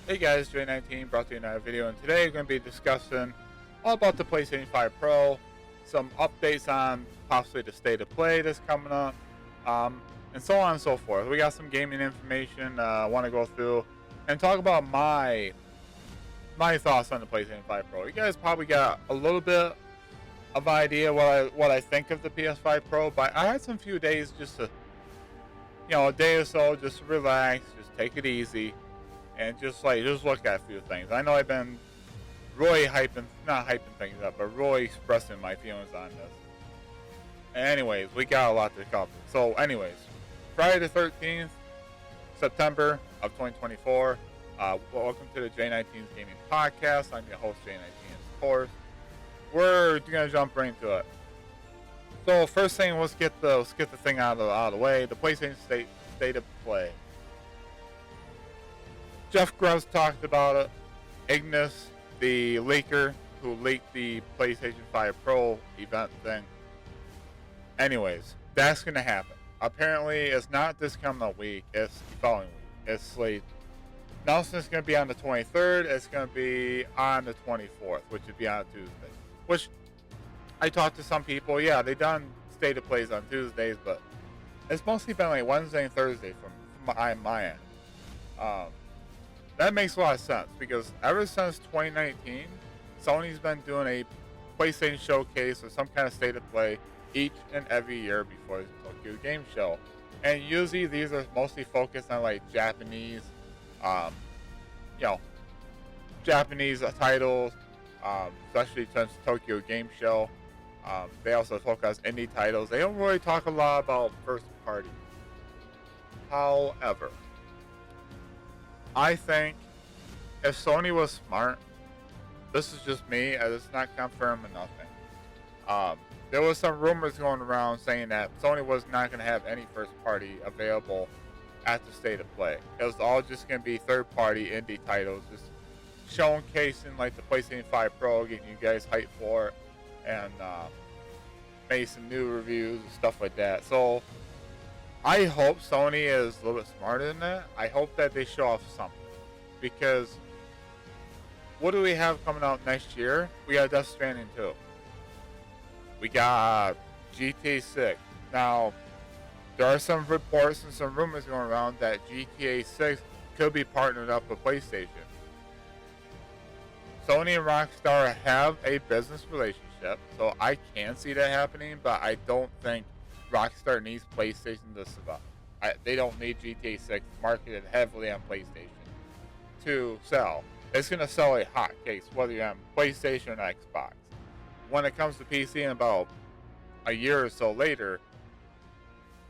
Hey guys, J19 brought to you another video, and today we're going to be discussing all about the PlayStation 5 Pro, some updates on possibly the state of play that's coming up, and so on and so forth. We got some gaming information I want to go through and talk about my thoughts on the PlayStation 5 Pro. You guys probably got a little bit of idea what I think of the PS5 Pro, but I had some few days just to, a day or so, just to relax, just take it easy and just look at a few things. I know I've been really not hyping things up, but really expressing my feelings on this. Anyways, we got a lot to cover. So, anyways, Friday the 13th, September of 2024. Welcome to the J19's Gaming Podcast. I'm your host, J19's, of course. We're gonna jump right into it. So, first thing, let's get the thing out of the way. The PlayStation state of play. Jeff Grubbs talked about it. Ignis, the leaker who leaked the PlayStation 5 Pro event thing. Anyways, that's going to happen. Apparently, it's not this coming week. It's the following week. It's slated. Announcement's going to be on the 23rd. It's going to be on the 24th, which would be on Tuesday. Which, I talked to some people. Yeah, they done state of plays on Tuesdays, but it's mostly been like Wednesday and Thursday from my end. That makes a lot of sense because ever since 2019, Sony's been doing a PlayStation showcase or some kind of state of play each and every year before the Tokyo Game Show. And usually these are mostly focused on like Japanese, Japanese titles, especially since Tokyo Game Show. They also focus on indie titles. They don't really talk a lot about first party. However, I think if Sony was smart, this is just me, it's not confirmed or nothing. There was some rumors going around saying that Sony was not going to have any first party available at the state of play. It was all just going to be third party indie titles, just showcasing like the PlayStation 5 Pro, getting you guys hyped for it, and made some new reviews and stuff like that. So I hope Sony is a little bit smarter than that. I hope that they show off something. Because what do we have coming out next year? We got Death Stranding 2. We got GTA 6. Now, there are some reports and some rumors going around that GTA 6 could be partnered up with PlayStation. Sony and Rockstar have a business relationship, so I can see that happening, but I don't think Rockstar needs PlayStation to survive. They don't need GTA 6 marketed heavily on PlayStation to sell. It's going to sell a hotcakes, whether you're on PlayStation or Xbox. When it comes to PC in about a year or so later,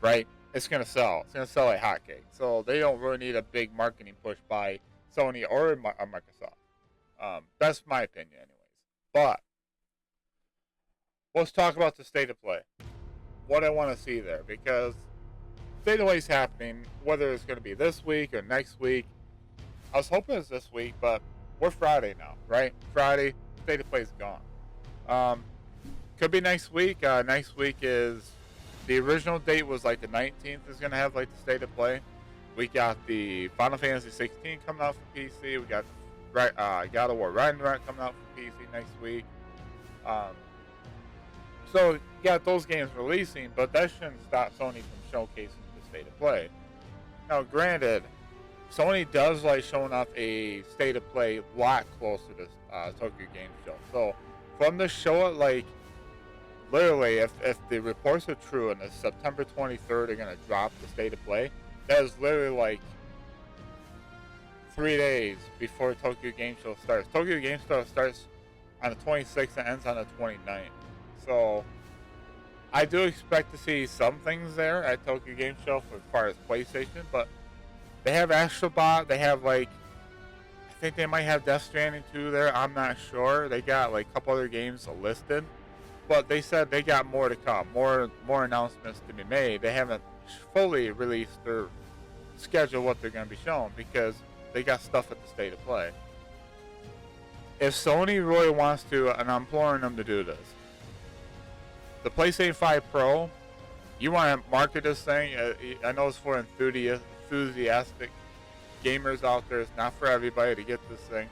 right, it's going to sell. It's going to sell a hotcake. So they don't really need a big marketing push by Sony or Microsoft. That's my opinion anyways. But let's talk about the state of play. What I want to see there, because state of play is happening, whether it's going to be this week or next week. I was hoping it's this week, but we're Friday now, right? Friday, state of play is gone. Could be next week. Next week is, the original date was like the 19th is going to have like the state of play. We got the Final Fantasy 16 coming out for PC. We got God of War Ragnarok coming out for PC next week. So you got those games releasing, but that shouldn't stop Sony from showcasing the state of play. Now, granted, Sony does like showing off a state of play a lot closer to Tokyo Game Show. So from the show, like literally, if the reports are true and it's September 23rd, they're gonna drop the state of play. That is literally like 3 days before Tokyo Game Show starts. Tokyo Game Show starts on the 26th and ends on the 29th. So I do expect to see some things there at Tokyo Game Show as far as PlayStation, but they have Astrobot. They have I think they might have Death Stranding 2 there. I'm not sure. They got like a couple other games listed, but they said they got more to come, more announcements to be made. They haven't fully released their schedule what they're going to be showing because they got stuff at the state of play. If Sony really wants to, and I'm imploring them to do this, the PlayStation 5 Pro, you want to market this thing. I know it's for enthusiastic gamers out there. It's not for everybody to get this thing.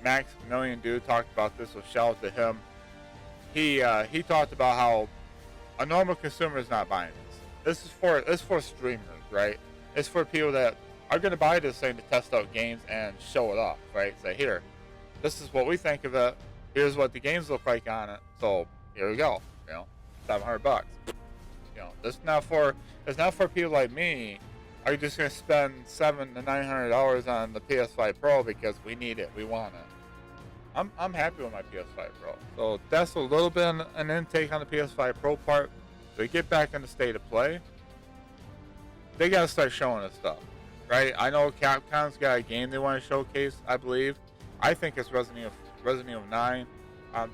Max Million Dude talked about this, so shout out to him. He talked about how a normal consumer is not buying this. This is for streamers, right? It's for people that are going to buy this thing to test out games and show it off, right? Say, here, this is what we think of it. Here's what the games look like on it. So here we go. You know, $700. You know, it's not for people like me. Are you just going to spend $700 to $900 on the PS5 Pro because we need it, we want it? I'm happy with my PS5 Pro. So that's a little bit an intake on the PS5 Pro part. So you get back in the state of play, they got to start showing us stuff, right? I know Capcom's got a game they want to showcase, I believe. I think it's Resident Evil 9.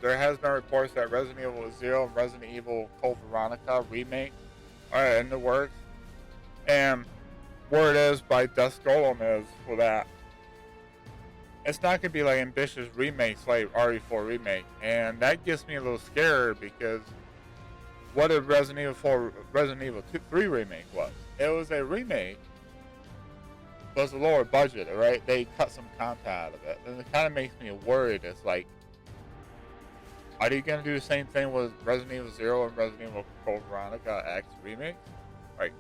There has been reports that Resident Evil 0 and Resident Evil Code Veronica remake are in the works. And word is by Dust Golem is for that. It's not going to be like ambitious remakes like RE4 remake. And that gets me a little scared because what did Resident Evil 3 remake was? It was a remake, but it's a lower budget, right? They cut some content out of it. And it kind of makes me worried. It's like, are you going to do the same thing with Resident Evil 0 and Resident Evil Code Veronica X remake? Like,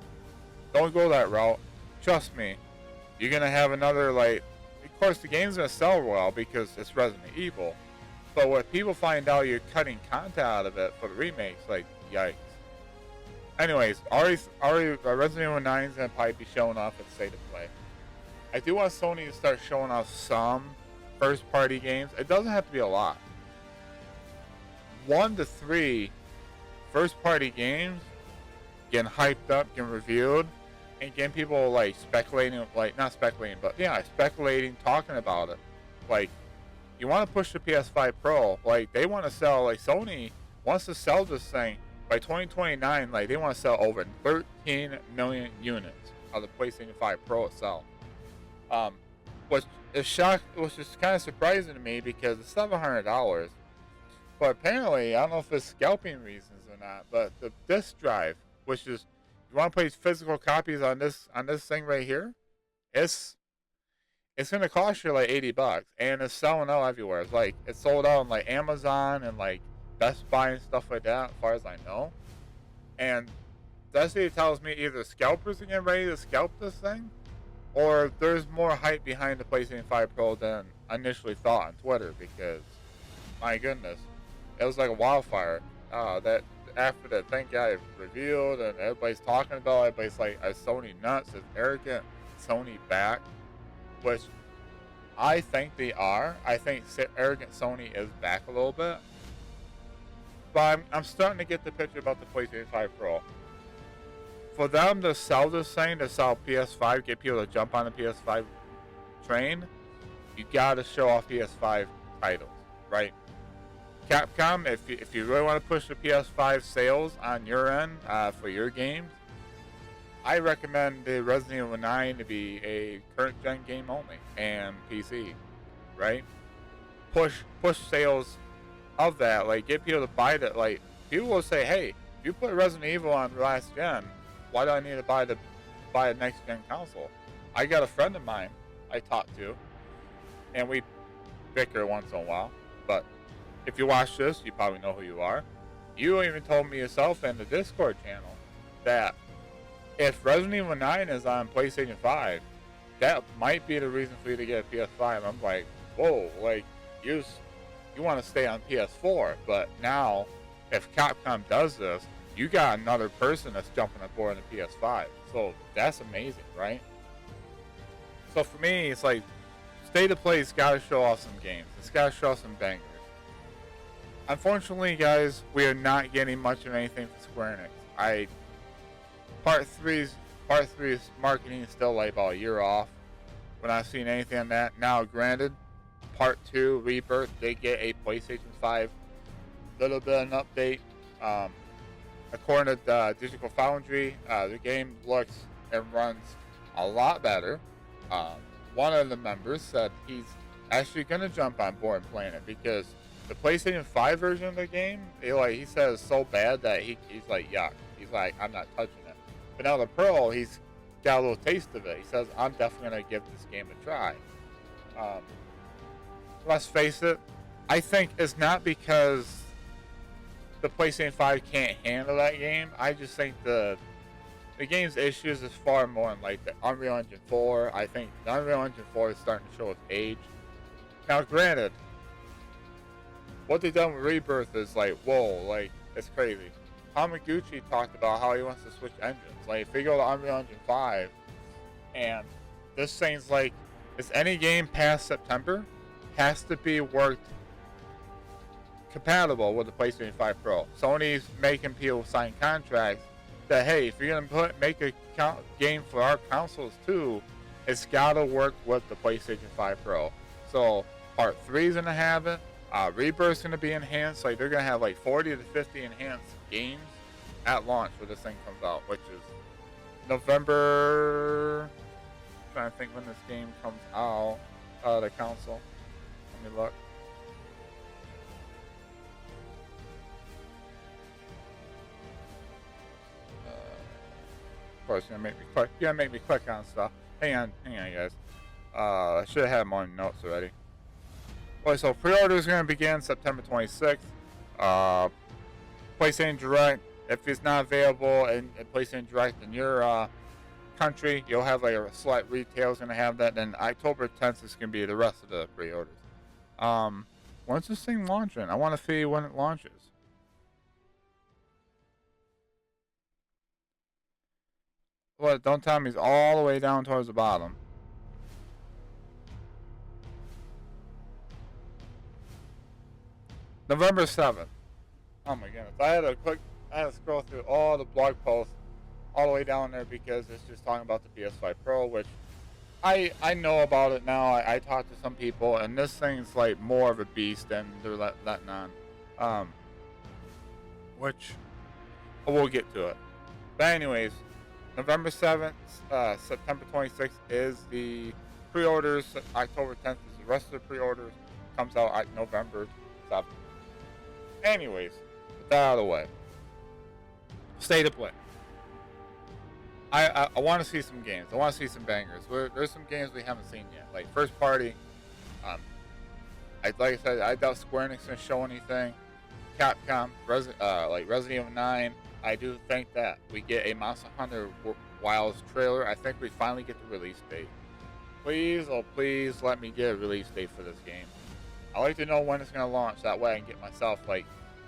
don't go that route. Trust me, you're going to have another, like, of course the game's going to sell well because it's Resident Evil. But when people find out you're cutting content out of it for the remakes, like, yikes. Anyways, Resident Evil 9 is going to probably be showing off at State of Play. I do want Sony to start showing off some first-party games. It doesn't have to be a lot. 1 to 3 first-party games getting hyped up, getting reviewed, and getting people like speculating, like not speculating, but yeah, speculating, talking about it. Like, you want to push the PS5 Pro, like they want to sell, like Sony wants to sell this thing by 2029, like they want to sell over 13 million units of the PlayStation 5 Pro itself. Which is kind of surprising to me because it's $700. But apparently, I don't know if it's scalping reasons or not, but the disk drive, which is, you want to place physical copies on this thing right here, it's going to cost you like $80, and it's selling out everywhere. It's like, it's sold out on like Amazon and like Best Buy and stuff like that, as far as I know. And that tells me either scalpers are getting ready to scalp this thing, or there's more hype behind the PlayStation 5 Pro than initially thought on Twitter, because, my goodness, it was like a wildfire. That after that thing got revealed and everybody's talking about it, everybody's like, is Sony nuts? Is arrogant Sony back? Which I think they are. I think arrogant Sony is back a little bit. But I'm starting to get the picture about the PlayStation 5 Pro. For them to sell this thing, to sell PS5, get people to jump on the PS5 train, you gotta show off PS5 titles, right? Capcom, if you really want to push the PS5 sales on your end for your games, I recommend the Resident Evil 9 to be a current gen game only and PC, right? Push sales of that, like get people to buy that. Like people will say, hey, if you put Resident Evil on last gen, why do I need to buy a next gen console? I got a friend of mine I talk to, and we bicker once in a while, but if you watch this, you probably know who you are. You even told me yourself in the Discord channel that if Resident Evil 9 is on PlayStation 5, that might be the reason for you to get a PS5. I'm like, whoa, like, you want to stay on PS4, but now, if Capcom does this, you got another person that's jumping aboard on the PS5. So, that's amazing, right? So, for me, it's like, State of Play's got to show off some games. It's got to show off some bangers. Unfortunately, guys, we are not getting much of anything from Square Enix. Part 3's marketing is still like about a year off. We're not seeing anything on that. Now, granted, Part 2, Rebirth, they get a PlayStation 5 little bit of an update. According to Digital Foundry, the game looks and runs a lot better. One of the members said he's actually going to jump on board and playing it because the PlayStation 5 version of the game, he says it's so bad that he's like, yuck. He's like, I'm not touching it. But now the Pro, he's got a little taste of it. He says, I'm definitely going to give this game a try. Um, let's face it, I think it's not because the PlayStation 5 can't handle that game. I just think the game's issues is far more in like the Unreal Engine 4. I think the Unreal Engine 4 is starting to show its age. Now, granted, what they've done with Rebirth is like, whoa, like, it's crazy. Hamaguchi talked about how he wants to switch engines. Like, if you go to Unreal Engine 5, and this thing's like, it's any game past September has to be worked compatible with the PlayStation 5 Pro. Sony's making people sign contracts that, hey, if you're gonna make a game for our consoles too, it's gotta work with the PlayStation 5 Pro. So Part 3 is gonna have it. Rebirth's gonna be enhanced. Like, they're gonna have like 40 to 50 enhanced games at launch when this thing comes out, which is November. I'm trying to think when this game comes out. The console. Let me look. Of course, you're gonna make me click on stuff. Hang on, guys. I should have had more notes already. Okay, so pre-order is gonna begin September 26th. PlayStation Direct, if it's not available in PlayStation Direct in your country, you'll have like a select retail is gonna have that. Then October 10th is gonna be the rest of the pre-orders. When's this thing launching? I want to see when it launches. Well, don't tell me it's all the way down towards the bottom. November 7th. Oh my goodness. I had to scroll through all the blog posts all the way down there because it's just talking about the PS5 Pro, which I know about it now. I talked to some people, and this thing's like more of a beast than they're letting on. Which we'll get to it. But anyways, November 7th, September 26th is the pre-orders. October 10th is the rest of the pre-orders. Comes out at November 7th. Anyways, with that out of the way, state of play. I want to see some games. I want to see some bangers. There's some games we haven't seen yet, like first party. Like I said, I doubt Square Enix gonna show anything. Capcom, like Resident Evil 9. I do think that we get a Monster Hunter Wilds trailer. I think we finally get the release date. Please, oh please, let me get a release date for this game. I like to know when it's gonna launch. That way I can get myself like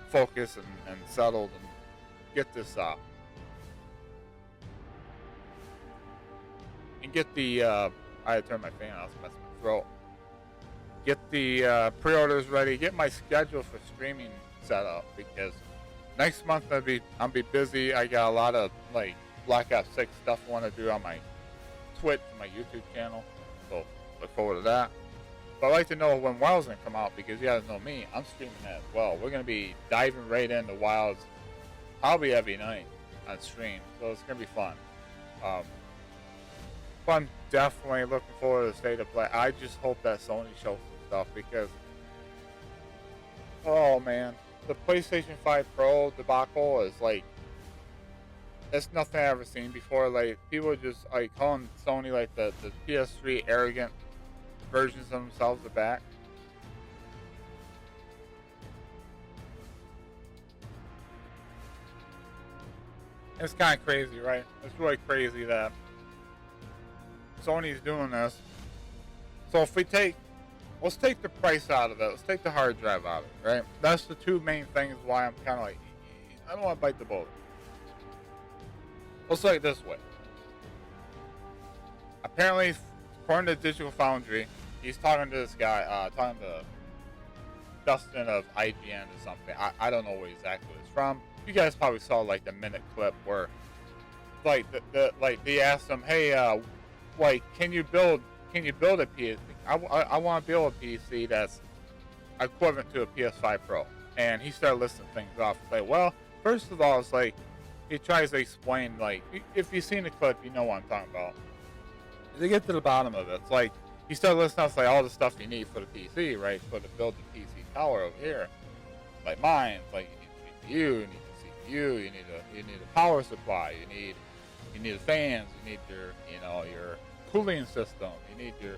focused and settled and get this up. And get the I had to turn my fan off, so messing with my throat. Get the pre-orders ready. Get my schedule for streaming set up because next month I'll be busy. I got a lot of like Black Ops 6 stuff I want to do on my Twitch and my YouTube channel. So look forward to that. But I'd like to know when WoW's gonna come out because you guys know me. I'm streaming that as well. We're gonna be diving right into WoW's probably every night on stream. So it's gonna be fun. But I'm definitely looking forward to the state of play. I just hope that Sony shows some stuff because, oh man, the PlayStation 5 Pro debacle is like, it's nothing I've ever seen before. Like, people are just like calling Sony like the PS3 arrogant versions of themselves are back. It's kind of crazy, right? It's really crazy that Sony's doing this. So if let's take the price out of it. Let's take the hard drive out of it, right? That's the two main things why I'm kind of like, I don't want to bite the bullet. Let's say it this way. Apparently, according to Digital Foundry, he's talking to this guy, talking to Dustin of IGN or something. I don't know where exactly it's from. You guys probably saw like the minute clip where, like like they asked him, hey, like can you build a PC? I want to build a PC that's equivalent to a PS5 Pro. And he started listing things off. It's like, well, first of all, it's like he tries to explain, like, if you've seen the clip, you know what I'm talking about. To get to the bottom of it, it's like he started listing off like all the stuff you need for the PC, right? For to build the PC tower over here, like mine, like you need CPU, you need the CPU, you need a power supply, you need You need the fans. You need your, your cooling system. You need your,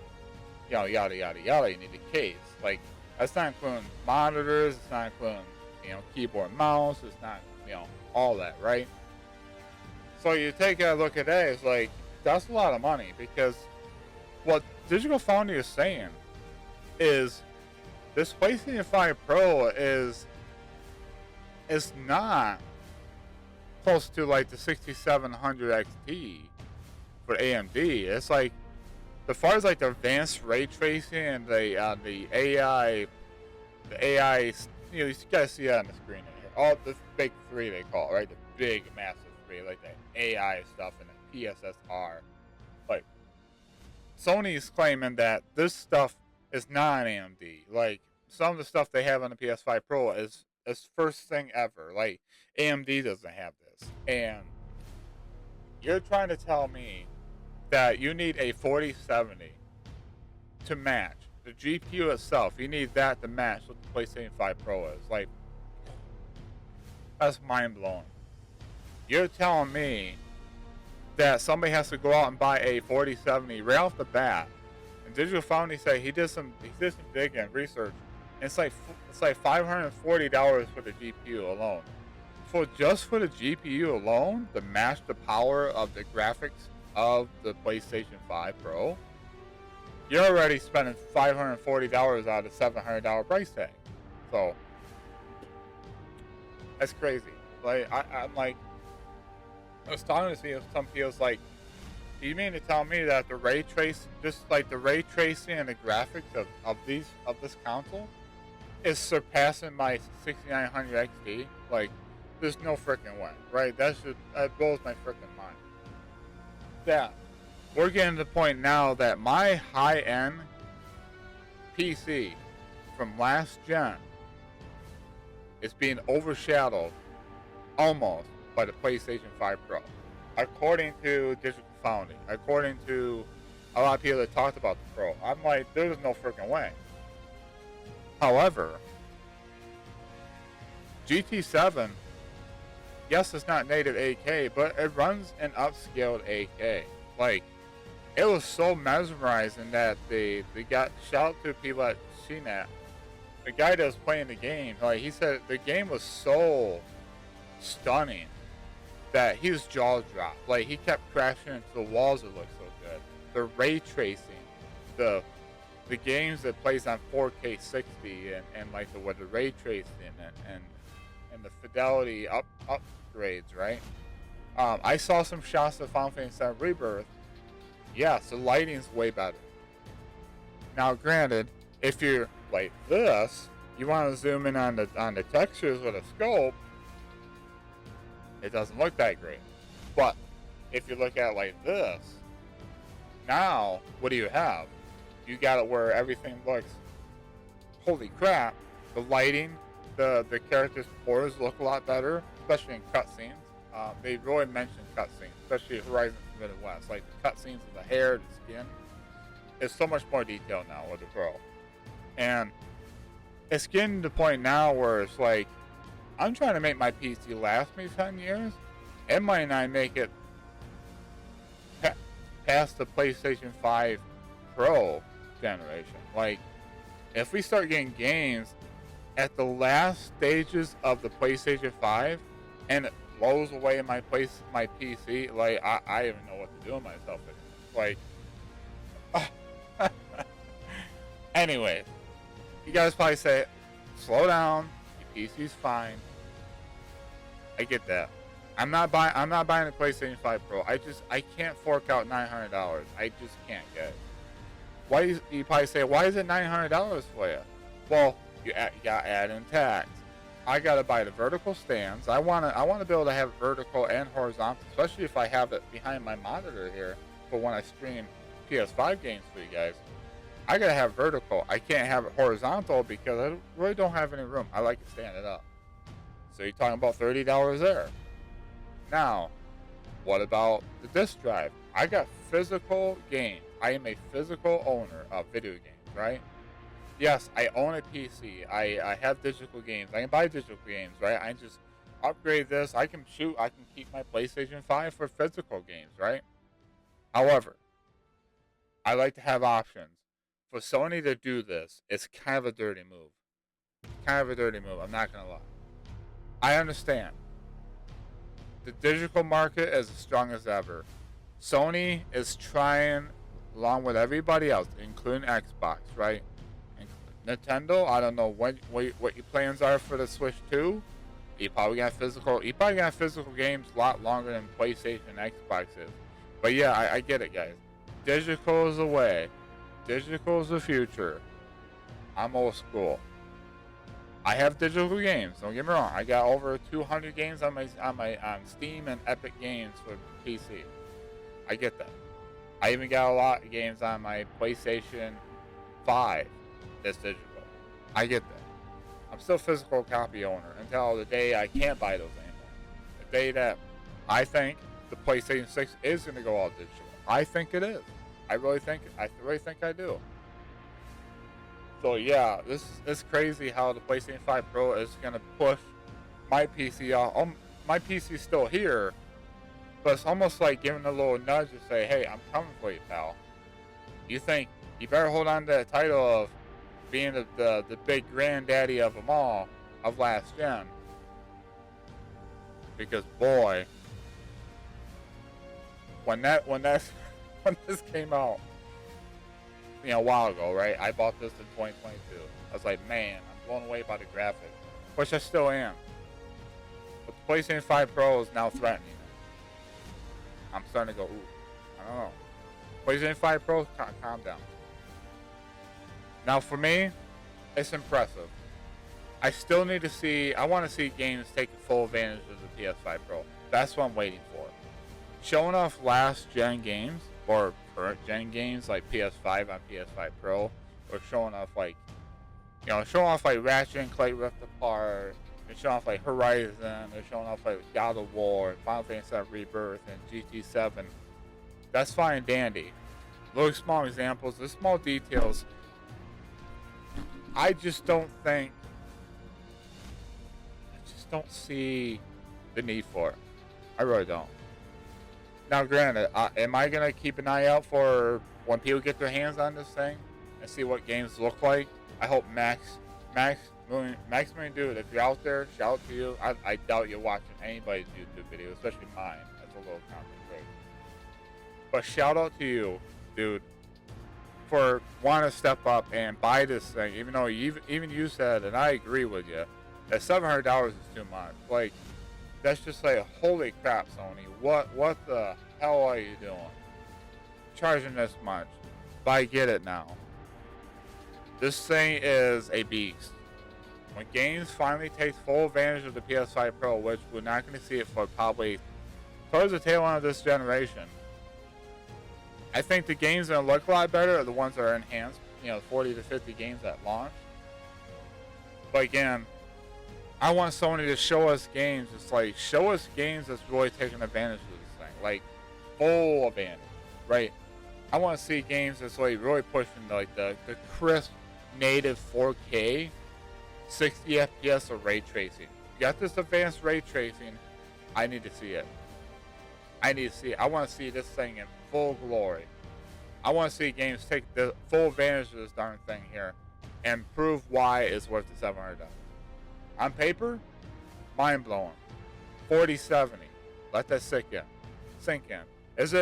yada yada yada. You need the case. Like, that's not including monitors. It's not including, keyboard, mouse. It's not, all that, right? So you take a look at that. It's like, that's a lot of money, because what Digital Foundry is saying is this PlayStation 5 Pro is not close to like the 6700 XT for AMD. It's like, as far as like the advanced ray tracing and the AI, you guys see that on the screen here. All the big three they call it, right? The big massive three, like the AI stuff and the PSSR. Like, Sony's claiming that this stuff is not AMD. Like, some of the stuff they have on the PS5 Pro is first thing ever. Like, AMD doesn't have this. And you're trying to tell me that you need a 4070 to match the GPU itself. You need that to match what the PlayStation 5 Pro is. Like, that's mind-blowing. You're telling me that somebody has to go out and buy a 4070 right off the bat. And Digital Foundry say he did some digging and research. And it's like $540 for the GPU alone. Just for the GPU alone, to match the power of the graphics of the PlayStation 5 Pro, you're already spending $540 out of $700 price tag. So that's crazy. Like, I'm like, I was talking to some people's like, do you mean to tell me that the ray trace, just like the ray tracing and the graphics of this console is surpassing my 6900 XT? Like, there's no freaking way, right? That blows my freaking mind. Yeah, we're getting to the point now that my high-end PC from last gen is being overshadowed almost by the PlayStation 5 Pro, according to Digital Foundry, according to a lot of people that talked about the Pro. I'm like, there's no freaking way. However, GT7, yes, it's not native 8K, but it runs an upscaled 8K. Like, it was so mesmerizing that they got, shout out to people at CNET. The guy that was playing the game, like, he said the game was so stunning that his jaws dropped. Like, he kept crashing into the walls. It looked so good. The ray tracing, the games that plays on 4K 60 and like with the ray tracing and the fidelity upgrades, right? I saw some shots of Final Fantasy VII Rebirth. Yes, the lighting's way better. Now, granted, if you're like this, you want to zoom in on the textures with a scope, it doesn't look that great. But if you look at it like this, now what do you have? You got it where everything looks, holy crap, the lighting, the characters' pores look a lot better, especially in cutscenes. They really mentioned cutscenes, especially Horizon Forbidden West. Like, the cutscenes of the hair, the skin, is so much more detailed now with the Pro. And it's getting to the point now where it's like, I'm trying to make my PC last me 10 years. It might not make it past the PlayStation 5 Pro generation. Like, if we start getting games at the last stages of the PlayStation 5 and it blows away my PC, like, I even know what to do with myself. Like, anyway, you guys probably say, slow down, your PC's fine. I get that. I'm not buying the PlayStation 5 Pro. I can't fork out $900. I just can't get it. Why you probably say, why is it $900 for you? Well, you got to add in tax. I gotta buy the vertical stands. I wanna be able to have vertical and horizontal, especially if I have it behind my monitor here for when I stream PS5 games for you guys. I gotta have vertical. I can't have it horizontal because I really don't have any room. I like it standing up. So you're talking about $30 there. Now, what about the disc drive? I got physical games. I am a physical owner of video games, right? Yes, I own a PC. I have digital games. I can buy digital games, right? upgrade this. I can keep my PlayStation 5 for physical games, right? However, I like to have options. For Sony to do this, it's kind of a dirty move. Kind of a dirty move, I'm not going to lie. I understand. The digital market is as strong as ever. Sony is trying, along with everybody else, including Xbox, right? And Nintendo, I don't know what your plans are for the Switch 2. You probably got physical games a lot longer than PlayStation and Xbox is. But yeah, I get it, guys. Digital is the way. Digital is the future. I'm old school. I have digital games. Don't get me wrong. I got over 200 games on Steam and Epic Games for PC. I get that. I even got a lot of games on my PlayStation 5 that's digital. I get that. I'm still a physical copy owner until the day I can't buy those anymore. The day that I think the PlayStation 6 is going to go all digital. I think it is. I really think I do. So yeah, this is crazy how the PlayStation 5 Pro is going to push my PC off. My PC's still here, but it's almost like giving a little nudge to say, hey, I'm coming for you, pal. You think you better hold on to the title of being the big granddaddy of them all, of last gen. Because boy, when this came out, a while ago, right? I bought this in 2022. I was like, man, I'm blown away by the graphics, which I still am. But the PlayStation 5 Pro is now threatening it. I'm starting to go, ooh, I don't know. PlayStation 5 Pro, calm down. Now for me, it's impressive. I still need to see, I want to see games taking full advantage of the PS5 Pro. That's what I'm waiting for. Showing off last gen games, or current gen games like PS5 on PS5 Pro, or showing off like Ratchet and Clank Rift Apart, and showing off like Horizon, or showing off like God of War, Final Fantasy VII Rebirth, and GT7. That's fine and dandy. Those small examples, the small details. I just don't see the need for it. I really don't. Now, granted, am I going to keep an eye out for when people get their hands on this thing and see what games look like? I hope Max Million Dude, if you're out there, shout out to you. I doubt you're watching anybody's YouTube video, especially mine. That's a little concentrated. But shout out to you, dude, for wanting to step up and buy this thing, even though even you said, and I agree with you, that $700 is too much. Like, that's just like, holy crap, Sony. What the hell are you doing? Charging this much. But I get it now. This thing is a beast. When games finally take full advantage of the PS5 Pro, which we're not going to see it for probably towards the tail end of this generation, I think the games that look a lot better are the ones that are enhanced, 40 to 50 games at launch. But again, I want Sony to show us games. It's like, show us games that's really taking advantage of this thing. Like, full advantage, right? I want to see games that's like really pushing like the crisp native 4K, 60 FPS of ray tracing. You got this advanced ray tracing. I need to see it. I want to see this thing in full glory. I want to see games take the full advantage of this darn thing here and prove why it's worth the $700. On paper, mind blowing. 4070. Let that sink in. Is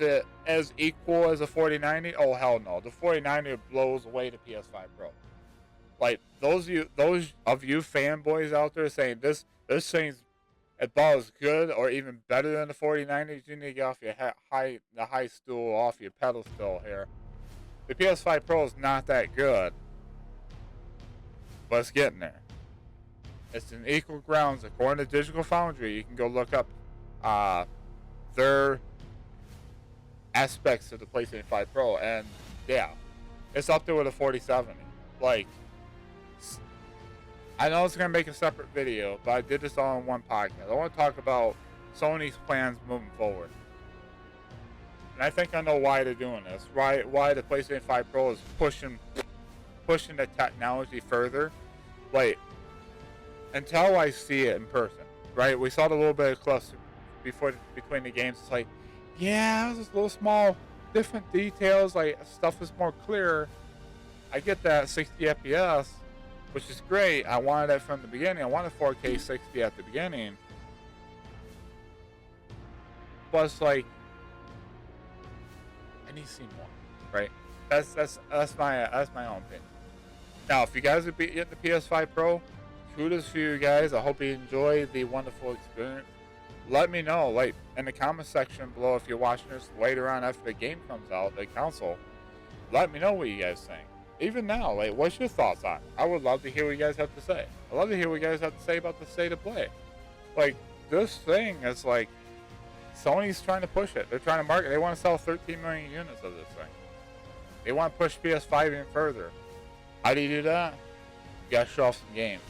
it as equal as a 4090? Oh hell no. The 4090 blows away the PS5 Pro. Like those of you fanboys out there saying this thing's about as good or even better than the 4090, you need to get off your high stool, off your pedestal here. The PS5 Pro is not that good. But it's getting there. It's in equal grounds. According to Digital Foundry, you can go look up their aspects of the PlayStation 5 Pro, and yeah, it's up there with a 4070. Like, I know it's going to make a separate video, but I did this all in one podcast. I want to talk about Sony's plans moving forward. And I think I know why they're doing this. Why the PlayStation 5 Pro is pushing the technology further. Like, until I see it in person, right? We saw the little bit of cluster between the games. It's like, yeah, it was just little small different details. Like stuff is more clear. I get that 60 FPS, which is great. I wanted that from the beginning. I wanted 4K 60 at the beginning. But it's like, I need to see more, right? That's my own opinion. Now, if you guys would be getting the PS5 Pro, kudos for you guys. I hope you enjoy the wonderful experience. Let me know, like in the comment section below, if you're watching this later on after the game comes out, the console. Let me know what you guys think. Even now, like, what's your thoughts on it? I would love to hear what you guys have to say. I love to hear what you guys have to say about the state of play. Like, this thing is like, Sony's trying to push it. They're trying to market. They want to sell 13 million units of this thing. They want to push PS5 even further. How do you do that? You gotta show off some games.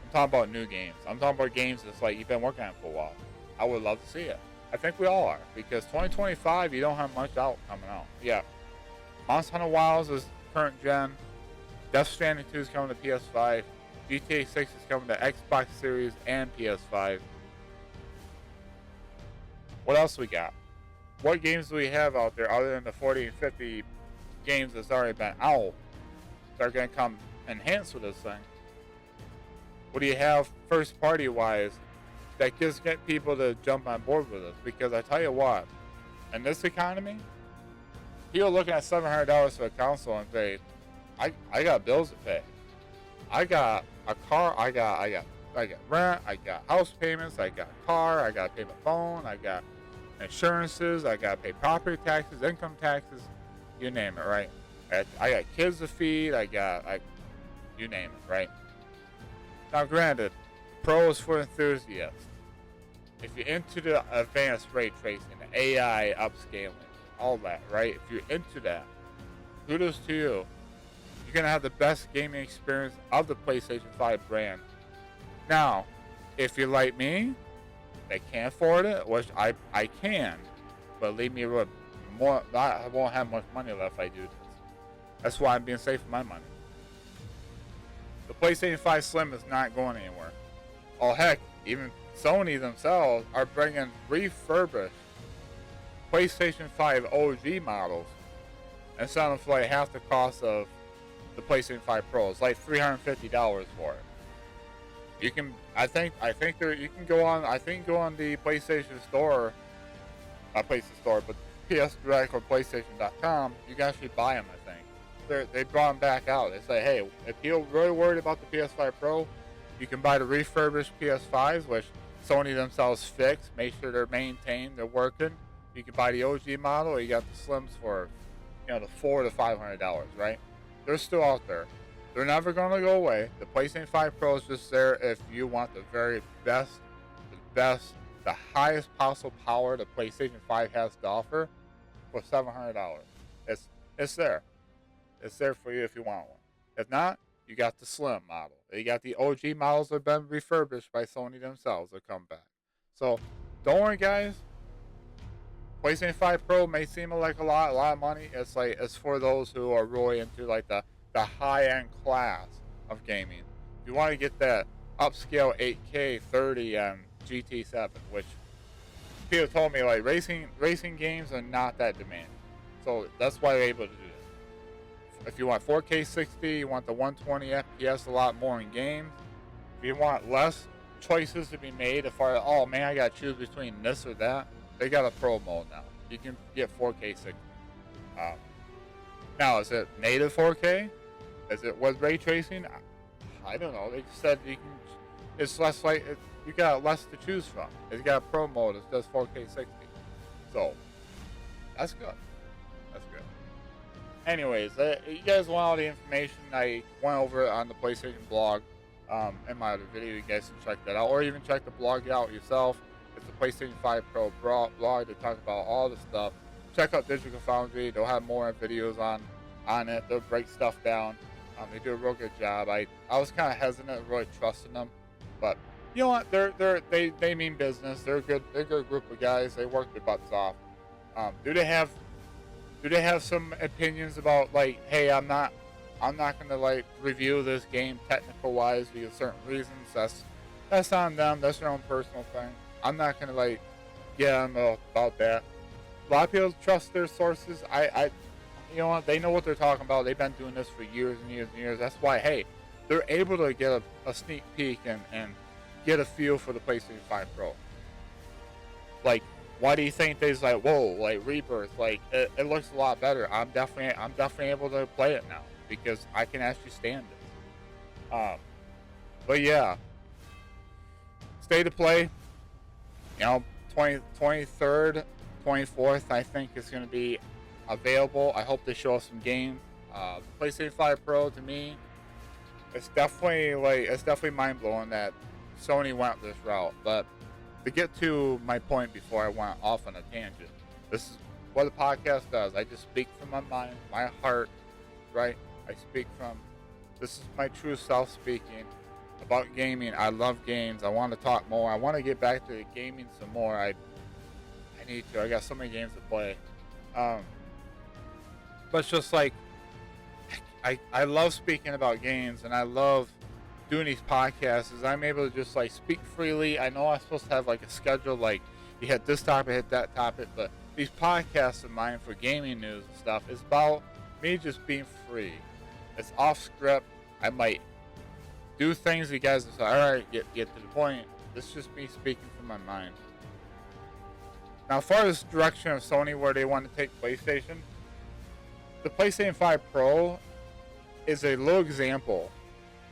I'm talking about new games. I'm talking about games that's like you've been working on it for a while. I would love to see it. I think we all are, because 2025 you don't have much out coming out. Yeah, Monster Hunter Wilds is current gen. Death Stranding 2 is coming to PS5. GTA 6 is coming to Xbox Series and PS5. What else we got? What games do we have out there other than the 40 and 50 games that's already been out that are going to come enhanced with this thing? What do you have first party wise that just get people to jump on board with us? Because I tell you what, in this economy, people looking at $700 for a console and say, I got bills to pay. I got a car, I got rent, I got house payments, I got a car, I got to pay my phone, I got insurances, I got to pay property taxes, income taxes, you name it, right? I got kids to feed, you name it, right? Now, granted, Pro is for enthusiasts. If you're into the advanced ray tracing, the AI upscaling, all that, right? If you're into that, kudos to you. You're going to have the best gaming experience of the PlayStation 5 brand. Now, if you're like me, they can't afford it, which I can, but leave me with more. I won't have much money left if I do this. That's why I'm being safe with my money. The PlayStation 5 Slim is not going anywhere. Oh heck, even Sony themselves are bringing refurbished PlayStation 5 OG models and selling them for like half the cost of the PlayStation 5 Pro. It's like $350 for it. You can, I think you can go on the PlayStation Store, not PlayStation Store, but PS Direct or PlayStation.com. You can actually buy them. I think they brought them back out. They say, hey, if you're really worried about the PS5 Pro, you can buy the refurbished PS5s, which Sony themselves fix, make sure they're maintained, they're working. You can buy the OG model, or you got the Slims for, the $400 to $500, right? They're still out there. They're never going to go away. The PlayStation 5 Pro is just there if you want the very best, the highest possible power the PlayStation 5 has to offer for $700. It's there. It's there for you if you want one. If not, you got the Slim model. You got the OG models that have been refurbished by Sony themselves that come back. So, don't worry, guys. PlayStation 5 Pro may seem like a lot of money. It's for those who are really into like the high-end class of gaming. If you want to get that upscale 8K 30 and GT7, which people told me like racing games are not that demanding, so that's why they're able to do it. If you want 4K 60, you want the 120 FPS a lot more in games. If you want less choices to be made, if oh man, I gotta choose between this or that, they got a Pro mode now. You can get 4K 60. Now, is it native 4K? Is it with ray tracing? I don't know. They said you can. It's less like you got less to choose from. It's got a Pro mode. It does 4K 60. So that's good. That's good. Anyways, you guys want all the information I went over on the PlayStation blog in my other video. You guys can check that out, or even check the blog out yourself. It's the PlayStation 5 Pro blog. They talk about all the stuff. Check out Digital Foundry. They'll have more videos on it. They'll break stuff down. They do a real good job. I was kind of hesitant, really trusting them, but you know what? They mean business. They're a good group of guys. They work their butts off. Do they have some opinions about like, hey, I'm not I'm not gonna like review this game technical wise because certain reasons. That's on them. That's their own personal thing. I'm not gonna like get on about that. A lot of people trust their sources. You know what? They know what they're talking about. They've been doing this for years and years and years. That's why, hey, they're able to get a sneak peek and get a feel for the PlayStation 5 Pro. Like, why do you think there's like, whoa, like Rebirth, like it looks a lot better. I'm definitely able to play it now because I can actually stand it. But yeah, State of Play, you know, 23rd, 24th, I think is going to be available. I hope they show us some games. PlayStation 5 Pro, to me, it's definitely mind blowing that Sony went this route. But to get to my point before I went off on a tangent, this is what a podcast does. I just speak from my mind, my heart, right? This is my true self speaking about gaming. I love games. I want to talk more. I want to get back to gaming some more. I need to. I got so many games to play. But it's just like, I love speaking about games, and I love doing these podcasts. Is I'm able to just like speak freely. I know I'm supposed to have like a schedule, like you hit this topic, hit that topic, but these podcasts of mine for gaming news and stuff is about me just being free. It's off script. I might do things you guys say, all right, get to the point. This is just me speaking from my mind. Now, as far as direction of Sony, where they want to take PlayStation, the PlayStation 5 Pro is a little example.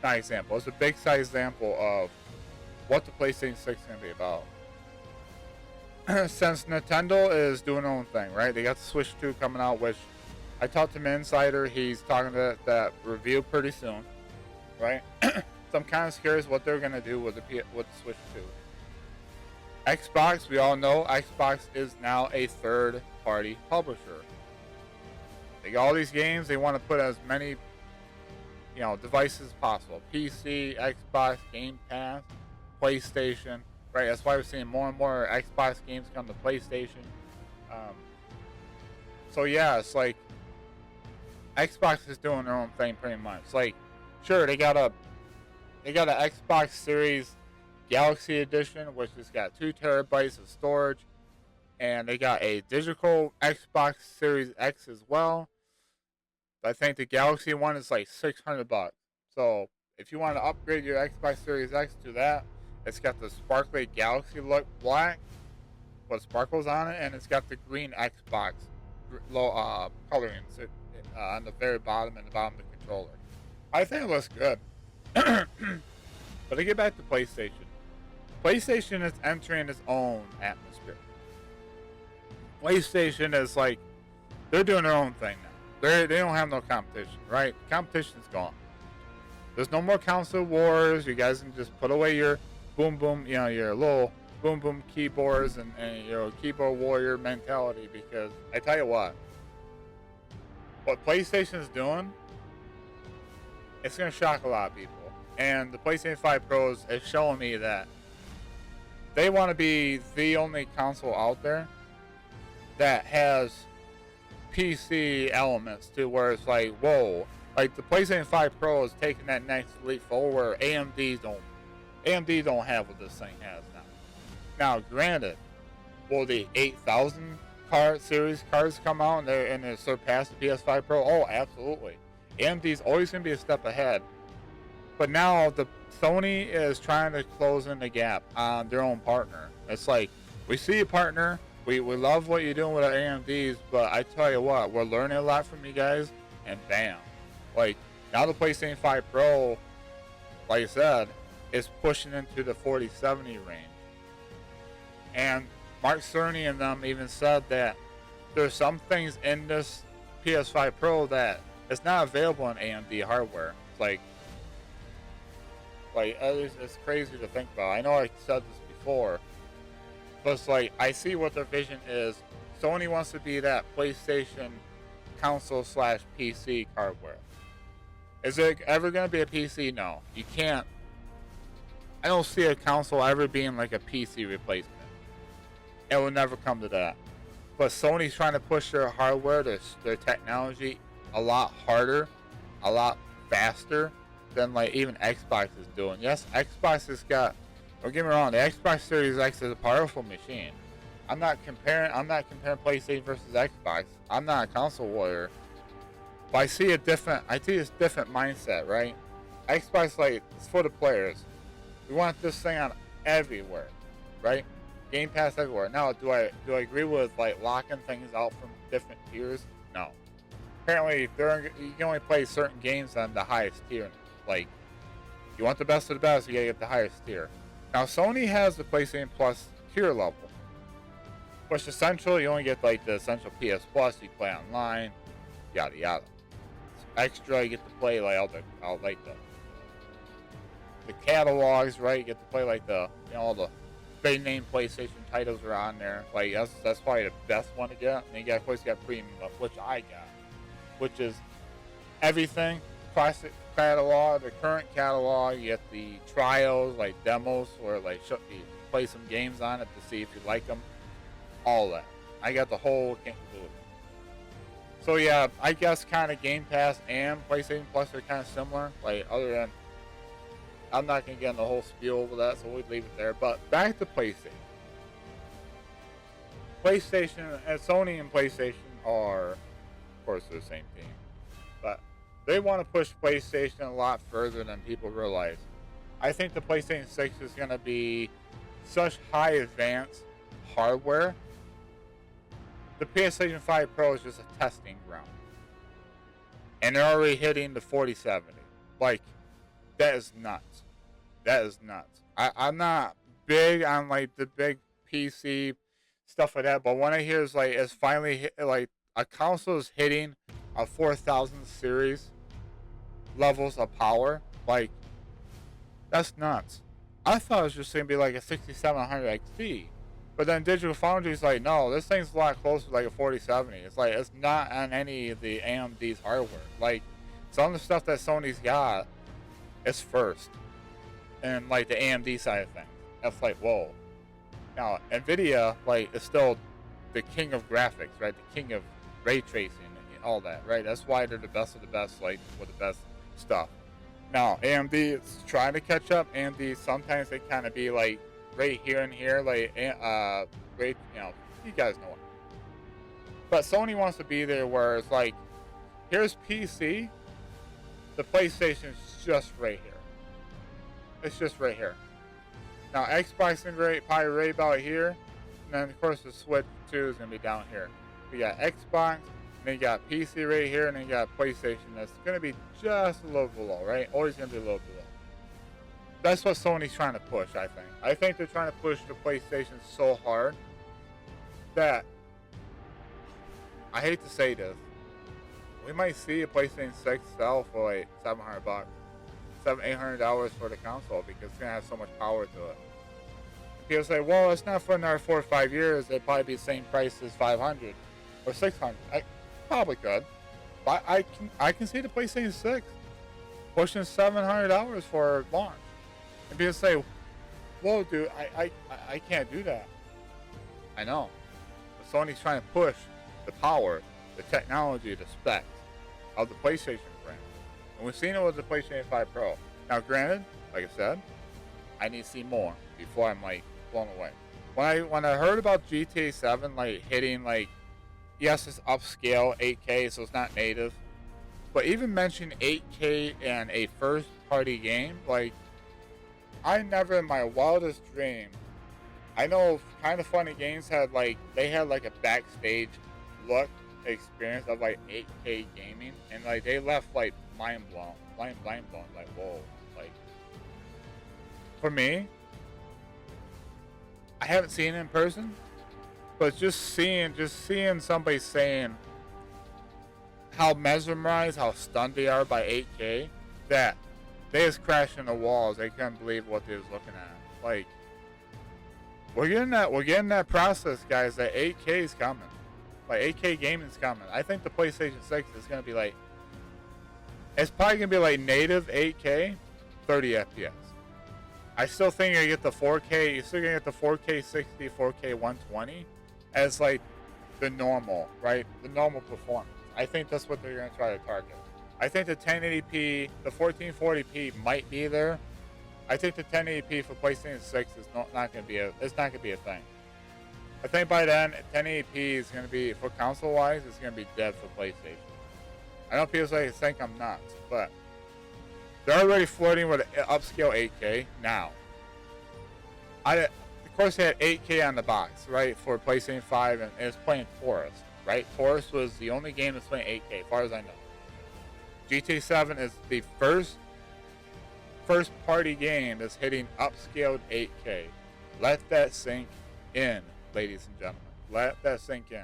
Not example. It's a big size example of what the PlayStation 6 is going to be about. Since Nintendo is doing their own thing, right? They got the Switch 2 coming out, which I talked to an insider. He's talking to that review pretty soon, right? So I'm kind of curious what they're going to do with the Switch 2. Xbox, we all know Xbox is now a third-party publisher. They got all these games. They want to put as many, devices as possible. PC, Xbox, Game Pass, PlayStation. Right, that's why we're seeing more and more Xbox games come to PlayStation. So yeah, it's like Xbox is doing their own thing pretty much. Like, sure, they got an Xbox Series Galaxy Edition, which has got 2 terabytes of storage, and they got a digital Xbox Series X as well. I think the Galaxy one is like $600. So if you want to upgrade your Xbox Series X to that, it's got the sparkly Galaxy look black with sparkles on it, and it's got the green Xbox coloring on the very bottom and the bottom of the controller. I think it looks good. But to get back to PlayStation, PlayStation is entering its own atmosphere. PlayStation is like, they're doing their own thing now. They don't have no competition, right? Competition's gone. There's no more console wars. You guys can just put away your boom, your little boom keyboards and your keyboard warrior mentality, because I tell you what PlayStation is doing, it's going to shock a lot of people. And the PlayStation 5 Pros is showing me that they want to be the only console out there that has PC elements to where it's like, whoa, like the PlayStation 5 Pro is taking that next leap forward where AMD don't have what this thing has now. Now, granted, will the 8000 series cards come out and surpass the PS5 Pro? Oh, absolutely. AMD's always going to be a step ahead. But now the Sony is trying to close in the gap on their own partner. It's like, we see you, partner. We love what you're doing with our AMDs, but I tell you what, we're learning a lot from you guys, and bam. Like, now the PlayStation 5 Pro, like I said, is pushing into the 4070 range. And Mark Cerny and them even said that there's some things in this PS5 Pro that is not available on AMD hardware. It's it's crazy to think about. I know I said this before, but it's like, I see what their vision is. Sony wants to be that PlayStation console / PC hardware. Is it ever going to be a PC? No. You can't. I don't see a console ever being like a PC replacement. It will never come to that. But Sony's trying to push their hardware, their technology, a lot harder a lot faster than like even Xbox is doing. Yes, Xbox has got. Don't get me wrong. The Xbox Series X is a powerful machine. I'm not comparing PlayStation versus Xbox. I'm not a console warrior. But I see this different mindset, right? Xbox, like, it's for the players. We want this thing on everywhere, right? Game Pass everywhere. Now, do I agree with like locking things out from different tiers? No. Apparently, you can only play certain games on the highest tier. Like, you want the best of the best, you gotta get the highest tier. Now, Sony has the PlayStation Plus tier level, which essentially you only get like the essential PS Plus. You play online, yada yada. It's extra, you get to play like all the catalogs, right? You get to play like all the big name PlayStation titles are on there. Like that's probably the best one to get. And of course you got premium, which I got, which is everything classic catalog, the current catalog. You get the trials, like demos, or like you play some games on it to see if you like them. All that. I got the whole kit and caboodle. So yeah, I guess kind of Game Pass and PlayStation Plus are kind of similar. Like other than, I'm not gonna get in the whole spiel over that, so we'll leave it there. But back to PlayStation. PlayStation and Sony and PlayStation are, of course, they're the same team, but they want to push PlayStation a lot further than people realize. I think the PlayStation 6 is gonna be such high advanced hardware. The PlayStation 5 Pro is just a testing ground, and they're already hitting the 4070. Like, that is nuts. That is nuts. I'm not big on like the big PC stuff like that, but when I hear it's finally hit, like a console is hitting a 4000 series levels of power, like that's nuts. I thought it was just gonna be like a 6700 XT, but then Digital Foundry's like, no, this thing's a lot closer to like a 4070. It's like it's not on any of the AMD's hardware. Like some of the stuff that Sony's got, it's first, and like the AMD side of things, that's like whoa. Now Nvidia like is still the king of graphics, right? The king of ray tracing and all that, right? That's why they're the best of the best, like with the best stuff. Now AMD is trying to catch up. AMD sometimes they kind of be like right here and here, like right, you guys know it. But Sony wants to be there where it's like, here's PC, the PlayStation's just right here. It's just right here. Now Xbox is probably right about here, and then of course the Switch 2 is gonna be down here. We got Xbox, and then you got PC right here, and then you got PlayStation that's gonna be just a little below, right? Always gonna be a little below. That's what Sony's trying to push, I think. I think they're trying to push the PlayStation so hard that, I hate to say this, we might see a PlayStation 6 sell for like $700, $800 for the console because it's gonna have so much power to it. People say, well, it's not for another 4 or 5 years. It'd probably be the same price as 500 or 600. I probably could, but I can see the PlayStation 6 pushing $700 for launch. And people say, whoa, dude, I can't do that. I know, but Sony's trying to push the power, the technology, the specs of the PlayStation brand. And we've seen it with the PlayStation 5 Pro. Now, granted, like I said, I need to see more before I'm like blown away. When I heard about GTA 7 like hitting like, yes, it's upscale 8K, so it's not native, but even mention 8K and a first-party game, like I never in my wildest dream. I know Kind of Funny Games had like a backstage look experience of like 8K gaming, and like they left like mind blown, like whoa. Like for me, I haven't seen it in person, but just seeing somebody saying how mesmerized, how stunned they are by 8K, that they was crashing the walls. They couldn't believe what they was looking at. Like we're getting that process, guys. That 8K is coming. Like 8K gaming's coming. I think the PlayStation 6 is gonna be like, it's probably gonna be like native 8K, 30 FPS. I still think you're gonna get the 4K. You're still gonna get the 4K 60, 4K 120 as like the normal, right? The normal performance. I think that's what they're gonna try to target. I think the 1080p, the 1440p might be there. I think the 1080p for PlayStation 6 is not going to be a thing. I think by then 1080p is going to be, for console wise, it's going to be dead for PlayStation. I know people think I'm nuts, but they're already flirting with an upscale 8K now. Of course, they had 8K on the box, right, for PlayStation 5, and it's playing Forest, right? Forest was the only game that's playing 8K, as far as I know. GTA 7 is the first party game that's hitting upscaled 8K. Let that sink in, ladies and gentlemen. Let that sink in.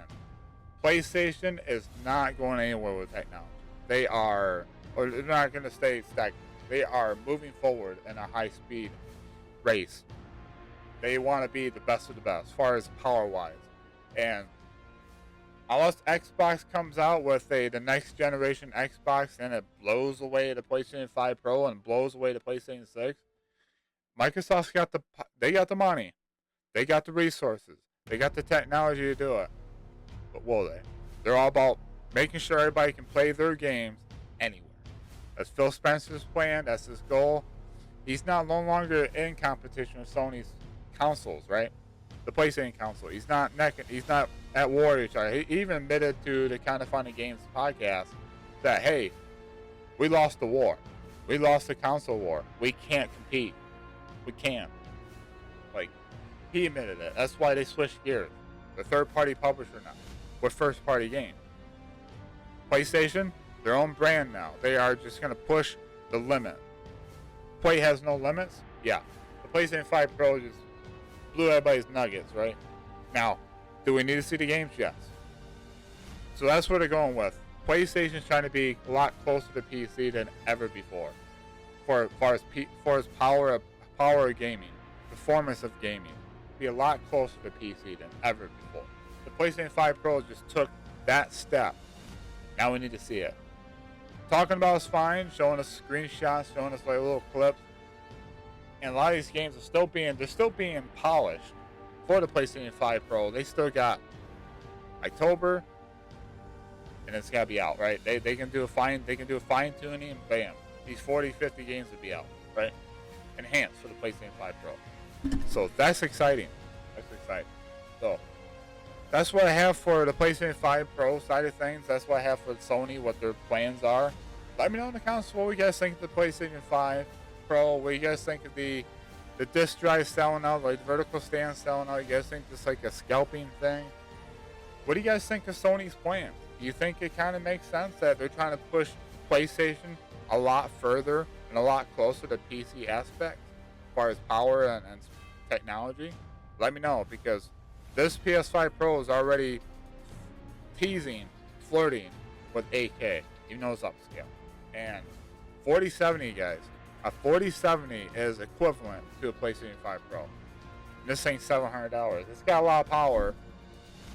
PlayStation is not going anywhere with technology. They're not going to stay stagnant. They are moving forward in a high-speed race. They want to be the best of the best, as far as power-wise. And unless Xbox comes out with the next generation Xbox and it blows away the PlayStation 5 Pro and blows away the PlayStation 6, Microsoft's got the money. They got the resources. They got the technology to do it. But will they? They're all about making sure everybody can play their games anywhere. That's Phil Spencer's plan. That's his goal. He's no longer in competition with Sony's consoles, right? The PlayStation console. He's not at war with each other. He even admitted to the Kind of Funny Games podcast that, hey, we lost the war. We lost the console war. We can't compete. We can't. Like, he admitted it. That's why they switched gears. The third-party publisher now with first-party games. PlayStation, their own brand now. They are just going to push the limit. Play has no limits? Yeah. The PlayStation 5 Pro just blew everybody's nuggets, right? Now, do we need to see the games? Yes. So that's what they're going with. PlayStation's trying to be a lot closer to PC than ever before. For as power of gaming, performance of gaming, be a lot closer to PC than ever before. The PlayStation 5 Pro just took that step. Now we need to see it. Talking about is fine, showing us screenshots, showing us like little clips. And a lot of these games are still being polished for the PlayStation 5 Pro. They still got October, and it's gotta be out, right? They can do a fine tuning, and bam, these 40, 50 games will be out, right? Enhanced for the PlayStation 5 Pro. So that's exciting. So that's what I have for the PlayStation 5 Pro side of things. That's what I have for Sony, what their plans are. Let me know in the comments what you guys think of the PlayStation 5 Pro. What you guys think of the disc drive selling out, like the vertical stand selling out. You guys think just like a scalping thing? What do you guys think of Sony's plan? Do you think it kind of makes sense that they're trying to push PlayStation a lot further and a lot closer to PC aspects as far as power and technology? Let me know, because this PS5 Pro is already flirting with 8K, even though it's upscale. And 4070, guys, a 4070 is equivalent to a PlayStation 5 Pro. And this ain't $700. It's got a lot of power.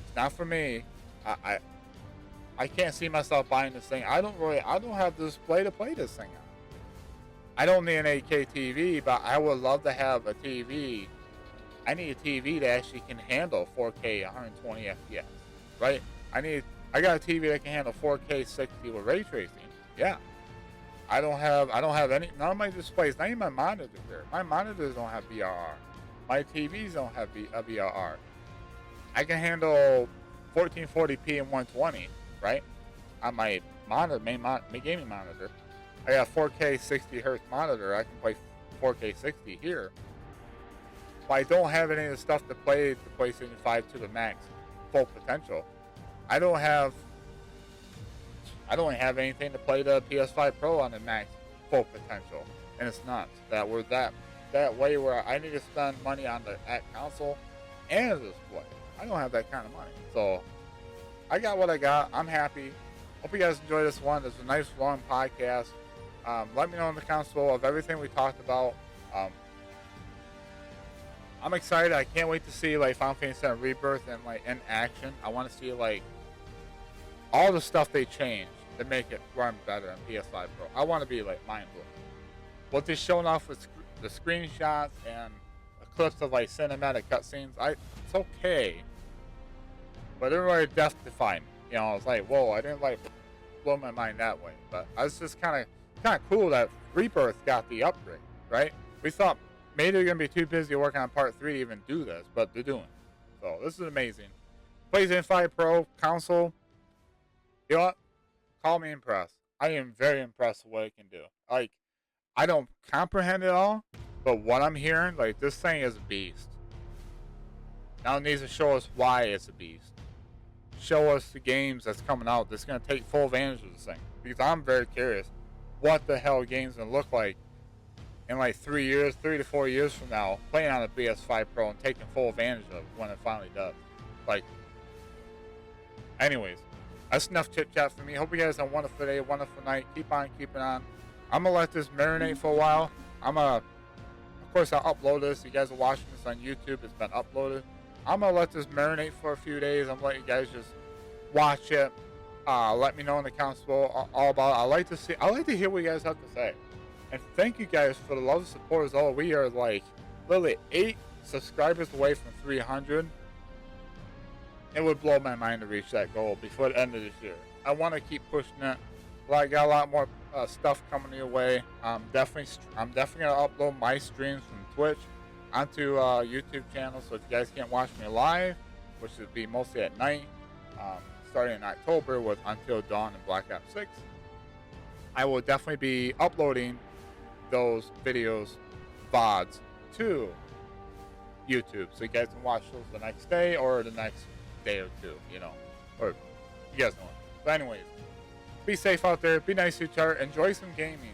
It's not for me. I can't see myself buying this thing. I don't have the display to play this thing on. I don't need an 8K TV, but I would love to have a TV. I need a TV that actually can handle 4K 120 FPS, right? I got a TV that can handle 4K 60 with ray tracing. Yeah. I don't have any, none of my displays, not even my monitor here. My monitors don't have VRR. My TVs don't have VRR. I can handle 1440p and 120, right? On my monitor, main gaming monitor. I got a 4K 60 hertz monitor. I can play 4K 60 here. But I don't have any of the stuff to play the PlayStation 5 to the max full potential. I don't have anything to play the PS5 Pro on the max full potential. And it's nuts that we're that way where I need to spend money on the console and the display. I don't have that kind of money. So I got what I got. I'm happy. Hope you guys enjoy this one. It's a nice long podcast. Let me know in the comments below of everything we talked about. I'm excited. I can't wait to see like Final Fantasy VII Rebirth and like in action. I want to see like all the stuff they changed to make it run better on PS5 Pro. I want to be like mind blown. What they're showing off with the screenshots and the clips of like cinematic cutscenes, it's okay, but it didn't really death defy me. You know, I was like, whoa, I didn't like. blow my mind that way. But I was just kind of cool that Rebirth got the upgrade, right? We thought maybe they're gonna be too busy working on Part 3 to even do this, but they're doing it. So this is amazing. PlayStation 5 Pro console. You know what? Call me impressed. I am very impressed with what it can do. Like, I don't comprehend it all, but what I'm hearing, like, this thing is a beast. Now it needs to show us why it's a beast. Show us the games that's coming out that's going to take full advantage of this thing. Because I'm very curious what the hell games going to look like in like 3 to 4 years from now, playing on a PS5 Pro and taking full advantage of it when it finally does. Like, anyways, that's enough chit chat for me. Hope you guys have a wonderful day, a wonderful night. Keep on keeping on. I'm going to let this marinate for a while. Of course, I'll upload this. You guys are watching this on YouTube. It's been uploaded. I'm going to let this marinate for a few days. I'm going to let you guys just watch it. Let me know in the comments below all about it. I like to hear what you guys have to say. And thank you guys for the love and support as well. We are like literally 8 subscribers away from 300. It would blow my mind to reach that goal before the end of this year. I want to keep pushing it. I got a lot more stuff coming your way. I'm definitely gonna upload my streams from Twitch onto YouTube channel. So if you guys can't watch me live, which would be mostly at night, starting in October with Until Dawn and Black Ops 6, I will definitely be uploading those videos, VODs, to YouTube, so you guys can watch those the next day or the next day or two, you know, or you guys know it. But anyways, be safe out there, be nice to each other, enjoy some gaming.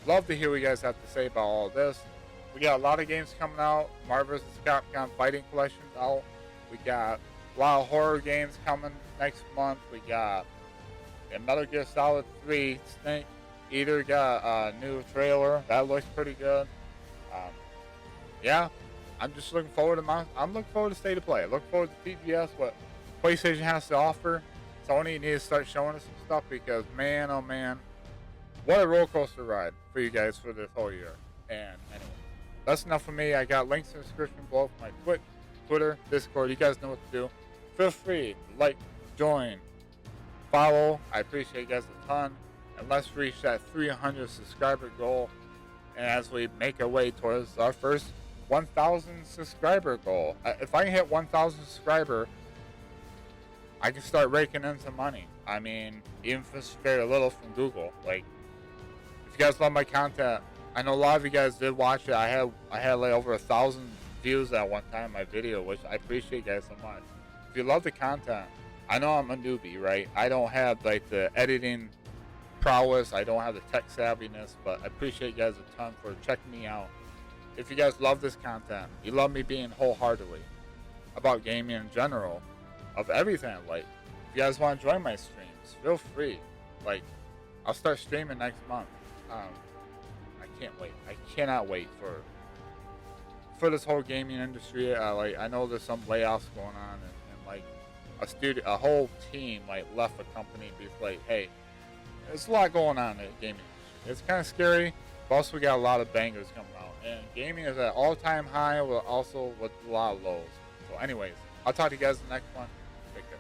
Love to hear what you guys have to say about all this. We got a lot of games coming out. Marvel vs. Capcom Fighting Collection's out. We got a lot of horror games coming next month. We got Metal Gear Solid 3 Snake Eater got a new trailer that looks pretty good. Yeah, I'm just looking forward to State of Play. I look forward to TGS, what PlayStation has to offer. Sony needs to start showing us some stuff because, man, oh man, what a roller coaster ride for you guys for this whole year. And anyway, that's enough for me. I got links in the description below for my Twitch, Twitter, Discord. You guys know what to do. Feel free to like, join, follow. I appreciate you guys a ton. And let's reach that 300 subscriber goal. And as we make our way towards our first 1,000 subscriber goal, if I can hit 1,000 subscriber, I can start raking in some money. I mean, even if it's very little from Google. Like, if you guys love my content, I know a lot of you guys did watch it. I had like over 1,000 views at one time my video, which I appreciate you guys so much. If you love the content, I know I'm a newbie, right? I don't have like the editing prowess, I don't have the tech savviness, but I appreciate you guys a ton for checking me out. If you guys love this content, you love me being wholeheartedly about gaming in general, of everything. Like, if you guys want to join my streams, feel free. Like, I'll start streaming next month. I can't wait. I cannot wait for this whole gaming industry. Like, I know there's some layoffs going on, and like a whole team like left the company because like, hey, there's a lot going on in the gaming industry. It's kind of scary, but also we got a lot of bangers coming out, and gaming is at all-time high, but also with a lot of lows. So anyways, I'll talk to you guys in the next one. Take care.